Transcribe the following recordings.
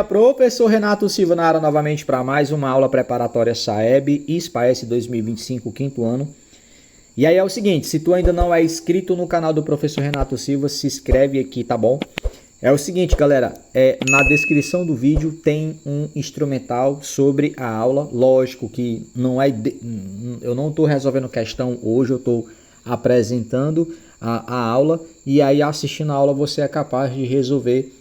Professor Renato Silva na área novamente para mais uma aula preparatória SAEB e SPAES 2025, quinto ano. E aí é o seguinte, se tu ainda não é inscrito no canal do Professor Renato Silva, se inscreve aqui, tá bom? É o seguinte, galera, na descrição do vídeo tem um instrumental sobre a aula. Lógico que eu não estou resolvendo questão hoje, eu estou apresentando a aula. E aí assistindo a aula você é capaz de resolver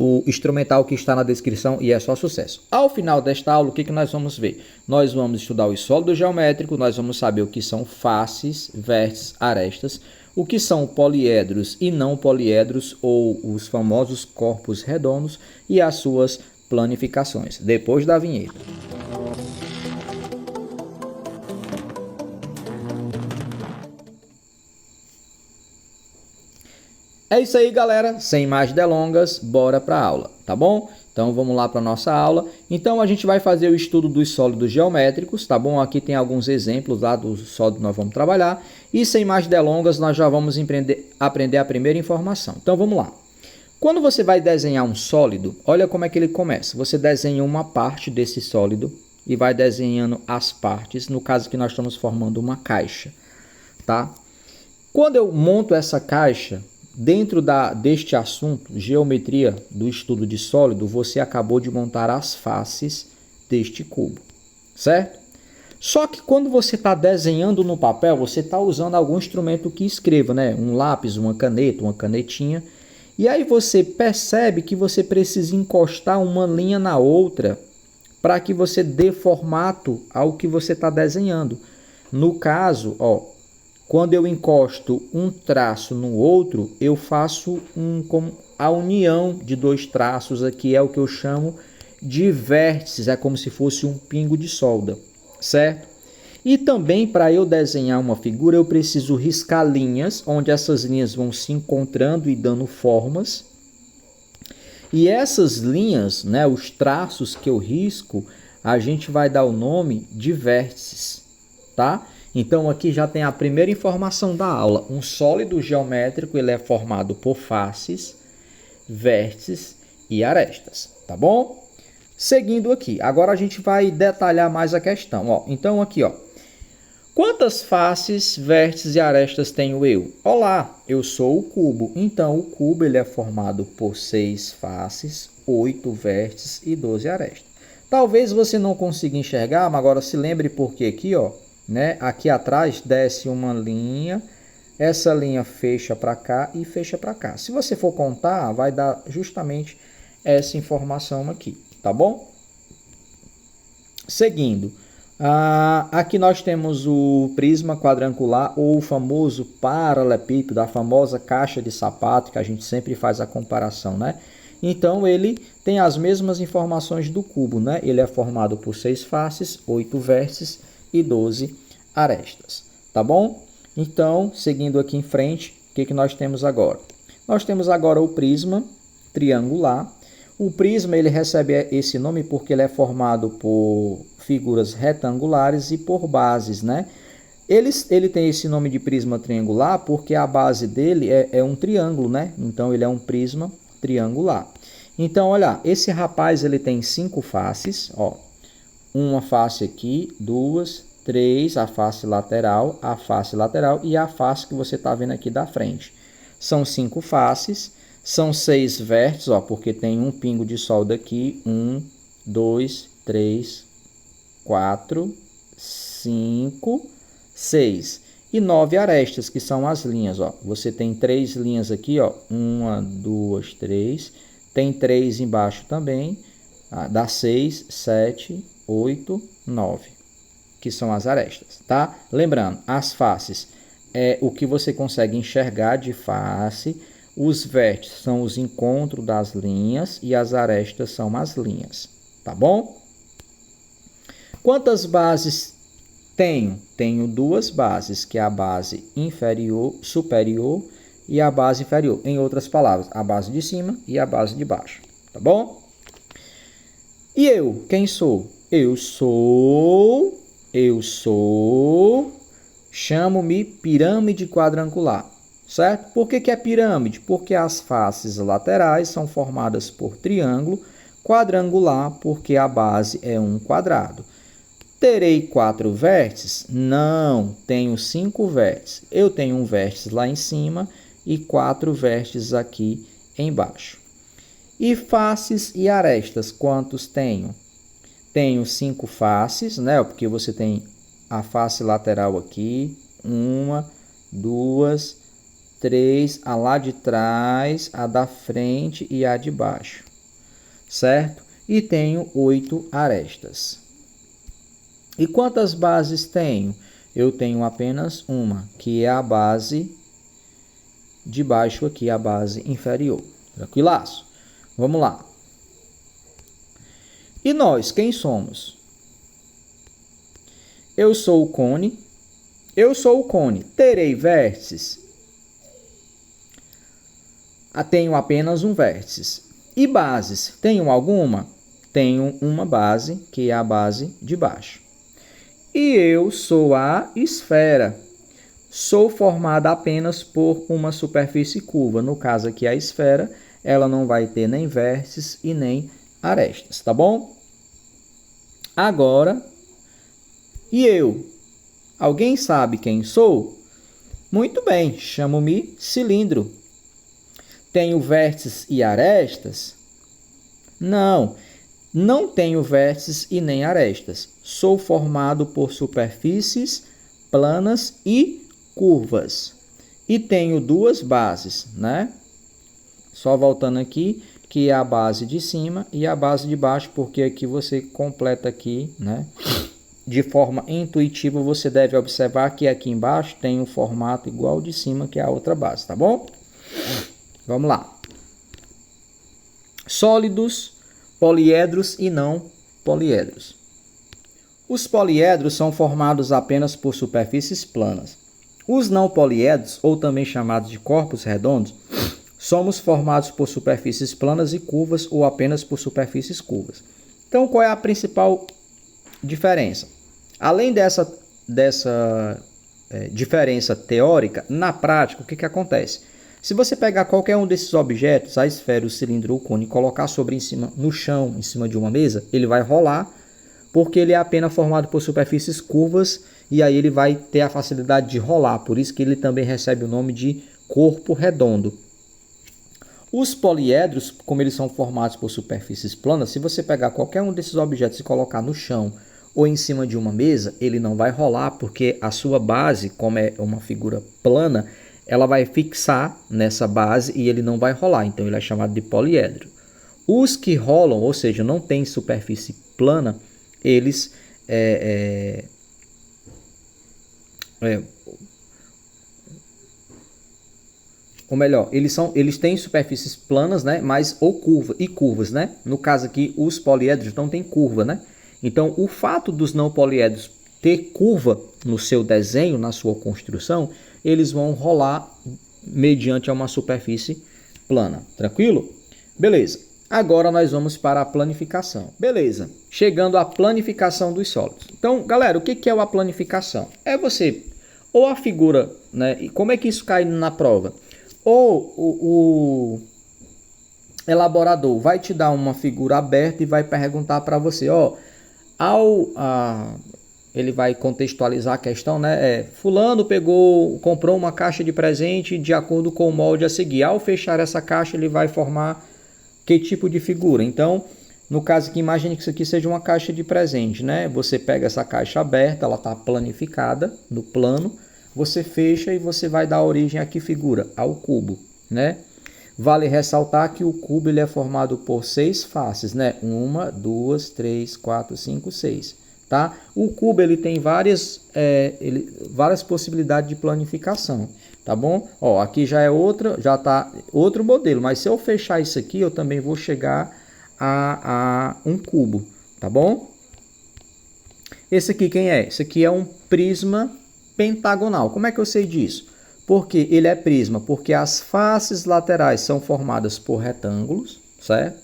o instrumental que está na descrição e é só sucesso. Ao final desta aula, o que nós vamos ver? Nós vamos estudar os sólidos geométricos, nós vamos saber o que são faces, vértices, arestas, o que são poliedros e não poliedros, ou os famosos corpos redondos, e as suas planificações. Depois da vinheta. É isso aí, galera. Sem mais delongas, bora para a aula, tá bom? Então vamos lá para nossa aula. Então a gente vai fazer o estudo dos sólidos geométricos, tá bom? Aqui tem alguns exemplos lá dos sólidos que nós vamos trabalhar. E sem mais delongas, nós já vamos aprender a primeira informação. Então vamos lá. Quando você vai desenhar um sólido, olha como é que ele começa. Você desenha uma parte desse sólido e vai desenhando as partes. No caso que nós estamos formando uma caixa, tá? Quando eu monto essa caixa, dentro deste assunto, geometria do estudo de sólido, você acabou de montar as faces deste cubo, certo? Só que quando você está desenhando no papel, você está usando algum instrumento que escreva, né? Um lápis, uma caneta, uma canetinha. E aí você percebe que você precisa encostar uma linha na outra para que você dê formato ao que você está desenhando. No caso, ó, quando eu encosto um traço no outro, eu faço a união de dois traços aqui, é o que eu chamo de vértices, é como se fosse um pingo de solda, certo? E também para eu desenhar uma figura, eu preciso riscar linhas, onde essas linhas vão se encontrando e dando formas. E essas linhas, né, os traços que eu risco, a gente vai dar o nome de vértices, tá? Então aqui já tem a primeira informação da aula. Um sólido geométrico ele é formado por faces, vértices e arestas, tá bom? Seguindo aqui, agora a gente vai detalhar mais a questão. Ó. Então aqui, ó, quantas faces, vértices e arestas tenho eu? Olá, eu sou o cubo. Então o cubo ele é formado por 6 faces, 8 vértices e 12 arestas. Talvez você não consiga enxergar, mas agora se lembre porque aqui, ó, né? Aqui atrás desce uma linha, essa linha fecha para cá e fecha para cá. Se você for contar, vai dar justamente essa informação aqui, tá bom? Seguindo, aqui nós temos o prisma quadrangular ou o famoso paralelepípedo, a famosa caixa de sapato, que a gente sempre faz a comparação, né? Então ele tem as mesmas informações do cubo, né? Ele é formado por 6 faces, 8 vértices e 12 arestas, tá bom? Então, seguindo aqui em frente, o que nós temos agora? Nós temos agora o prisma triangular. O prisma ele recebe esse nome porque ele é formado por figuras retangulares e por bases, né? Ele tem esse nome de prisma triangular porque a base dele é um triângulo, né? Então, ele é um prisma triangular. Então, olha, esse rapaz ele tem 5 faces, ó. Uma face aqui, 2, 3, a face lateral e a face que você está vendo aqui da frente. São 5 faces, são 6 vértices, ó, porque tem um pingo de solda aqui. 1, 2, 3, 4, 5, 6. E 9 arestas, que são as linhas, ó. Você tem 3 linhas aqui, ó. 1, 2, 3. Tem 3 embaixo também. Dá 6, 7, 8, 9, que são as arestas, tá? Lembrando, as faces é o que você consegue enxergar de face, os vértices são os encontros das linhas e as arestas são as linhas, tá bom? Quantas bases tenho? Tenho 2 bases, que é a base superior e a base inferior. Em outras palavras, a base de cima e a base de baixo, tá bom? E eu, quem sou? Eu sou, chamo-me pirâmide quadrangular. certo? Por que que é pirâmide? Porque as faces laterais são formadas por triângulo, quadrangular porque a base é um quadrado. Terei 4 vértices? Não, tenho 5 vértices. Eu tenho um vértice lá em cima e 4 vértices aqui embaixo. E faces e arestas, quantos tenho? Tenho 5 faces, né? Porque você tem a face lateral aqui, 1, 2, 3, a lá de trás, a da frente e a de baixo, certo? E tenho 8 arestas. E quantas bases tenho? Eu tenho apenas uma, que é a base de baixo aqui, a base inferior. Tranquilaço? Vamos lá. E nós, quem somos? Eu sou o cone. Eu sou o cone. Terei vértices? Tenho apenas um vértice. E bases? Tenho alguma? Tenho uma base, que é a base de baixo. E eu sou a esfera. Sou formada apenas por uma superfície curva. No caso aqui, a esfera, ela não vai ter nem vértices e nem arestas, tá bom? Agora, e eu? Alguém sabe quem sou? Muito bem, chamo-me cilindro. Tenho vértices e arestas? Não, não tenho vértices e nem arestas. Sou formado por superfícies planas e curvas. E tenho 2 bases, né? Só voltando aqui, que é a base de cima e a base de baixo, porque aqui você completa aqui, né? De forma intuitiva, você deve observar que aqui embaixo tem um formato igual ao de cima, que é a outra base, tá bom? Vamos lá. Sólidos, poliedros e não poliedros. Os poliedros são formados apenas por superfícies planas. Os não poliedros, ou também chamados de corpos redondos, somos formados por superfícies planas e curvas ou apenas por superfícies curvas. Então, qual é a principal diferença? Além dessa diferença teórica, na prática, o que acontece? Se você pegar qualquer um desses objetos, a esfera, o cilindro ou o cone, e colocar no chão, em cima de uma mesa, ele vai rolar, porque ele é apenas formado por superfícies curvas, e aí ele vai ter a facilidade de rolar, por isso que ele também recebe o nome de corpo redondo. Os poliedros, como eles são formados por superfícies planas, se você pegar qualquer um desses objetos e colocar no chão ou em cima de uma mesa, ele não vai rolar, porque a sua base, como é uma figura plana, ela vai fixar nessa base e ele não vai rolar, então ele é chamado de poliedro. Os que rolam, ou seja, não tem superfície plana, eles ou melhor, eles têm superfícies planas, né, mas ou curvas, né? No caso aqui, os poliedros não têm curva, né? Então, o fato dos não poliedros ter curva no seu desenho, na sua construção, eles vão rolar mediante uma superfície plana. Tranquilo? Beleza. Agora nós vamos para a planificação. Beleza. Chegando à planificação dos sólidos. Então, galera, o que é a planificação? É você, ou a figura, né? E como é que isso cai na prova? Ou o elaborador vai te dar uma figura aberta e vai perguntar para você, ó, ele vai contextualizar a questão, né? Fulano comprou uma caixa de presente de acordo com o molde a seguir. Ao fechar essa caixa, ele vai formar que tipo de figura? Então, no caso aqui, imagine que isso aqui seja uma caixa de presente, né? Você pega essa caixa aberta, ela está planificada no plano, você fecha e você vai dar origem a que figura? Ao cubo, né? Vale ressaltar que o cubo ele é formado por 6 faces, né? 1, 2, 3, 4, 5, 6. Tá? O cubo ele tem várias possibilidades de planificação, tá bom? Ó, aqui já tá outro modelo, mas se eu fechar isso aqui, eu também vou chegar a um cubo, tá bom? Esse aqui quem é? Esse aqui é um prisma pentagonal. Como é que eu sei disso? Porque ele é prisma, porque as faces laterais são formadas por retângulos, certo?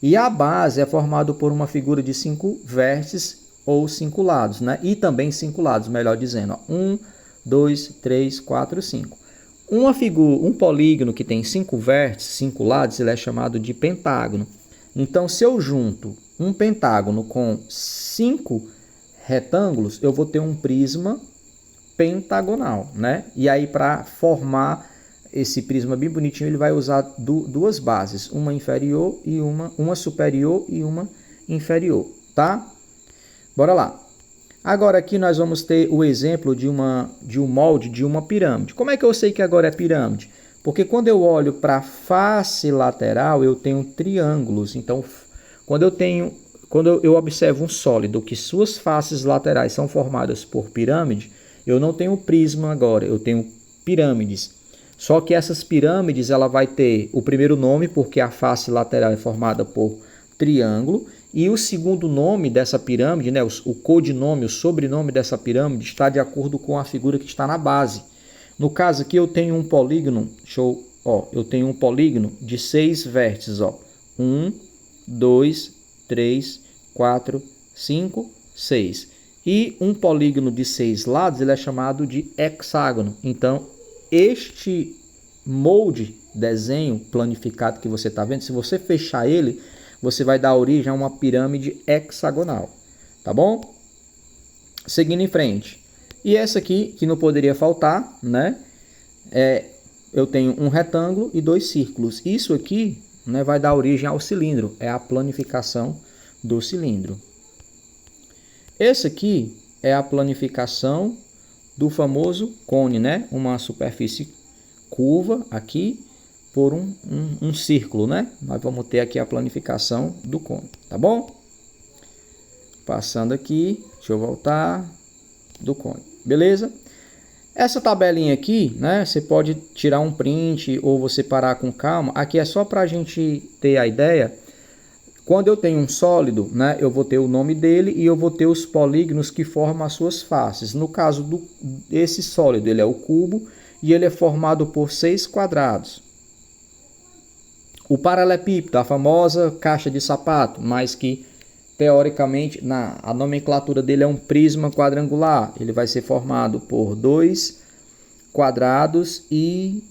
E a base é formada por uma figura de 5 vértices ou 5 lados, né? E também 5 lados, melhor dizendo. 1, 2, 3, 4, 5. Um polígono que tem 5 vértices, 5 lados, ele é chamado de pentágono. Então, se eu junto um pentágono com 5 retângulos, eu vou ter um prisma pentagonal, né? E aí, para formar esse prisma bem bonitinho, ele vai usar duas bases, uma inferior e uma superior e uma inferior, tá? Bora lá. Agora aqui nós vamos ter o exemplo de um molde de uma pirâmide. Como é que eu sei que agora é pirâmide? Porque quando eu olho para a face lateral, eu tenho triângulos. Então, quando eu observo um sólido que suas faces laterais são formadas por pirâmide, eu não tenho prisma agora, eu tenho pirâmides. Só que essas pirâmides, ela vai ter o primeiro nome, porque a face lateral é formada por triângulo, e o segundo nome dessa pirâmide, né, o codinome, o sobrenome dessa pirâmide, está de acordo com a figura que está na base. No caso aqui eu tenho um polígono, eu tenho um polígono de 6 vértices, ó. 1, 2, 3, 4, 5, 6. E um polígono de 6 lados, ele é chamado de hexágono. Então, este molde, desenho planificado que você está vendo, se você fechar ele, você vai dar origem a uma pirâmide hexagonal, tá bom? Seguindo em frente. E essa aqui, que não poderia faltar, né? Eu tenho um retângulo e 2 círculos. Isso aqui, né, vai dar origem ao cilindro, é a planificação do cilindro. Esse aqui é a planificação do famoso cone, né? Uma superfície curva aqui por um círculo, né? Nós vamos ter aqui a planificação do cone, tá bom? Passando aqui, deixa eu voltar, do cone, beleza? Essa tabelinha aqui, né? Você pode tirar um print ou você parar com calma. Aqui é só para a gente ter a ideia. Quando eu tenho um sólido, né? Eu vou ter o nome dele e eu vou ter os polígonos que formam as suas faces. No caso desse sólido, ele é o cubo e ele é formado por 6 quadrados. O paralelepípedo, a famosa caixa de sapato, mas que teoricamente a nomenclatura dele é um prisma quadrangular. Ele vai ser formado por 2 quadrados e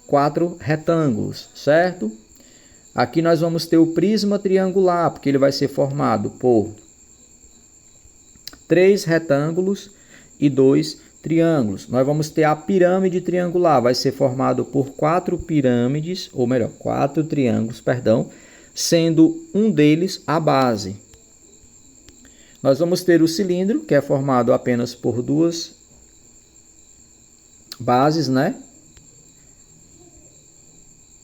4 retângulos, certo? Aqui nós vamos ter o prisma triangular, porque ele vai ser formado por 3 retângulos e 2 triângulos. Nós vamos ter a pirâmide triangular, vai ser formado por 4 pirâmides, ou melhor, 4 triângulos, perdão, sendo um deles a base. Nós vamos ter o cilindro, que é formado apenas por 2 bases, né?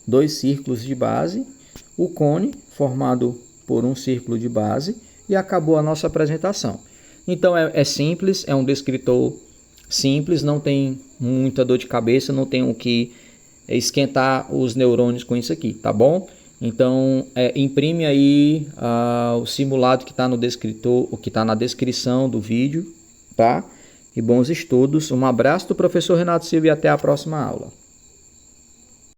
2 círculos de base. O cone, formado por um círculo de base. E acabou a nossa apresentação. Então é simples, é um descritor simples, não tem muita dor de cabeça, não tem o que esquentar os neurônios com isso aqui, tá bom? Então, imprime aí o simulado que está no descritor, o que está na descrição do vídeo, tá? E bons estudos. Um abraço do professor Renato Silva e até a próxima aula.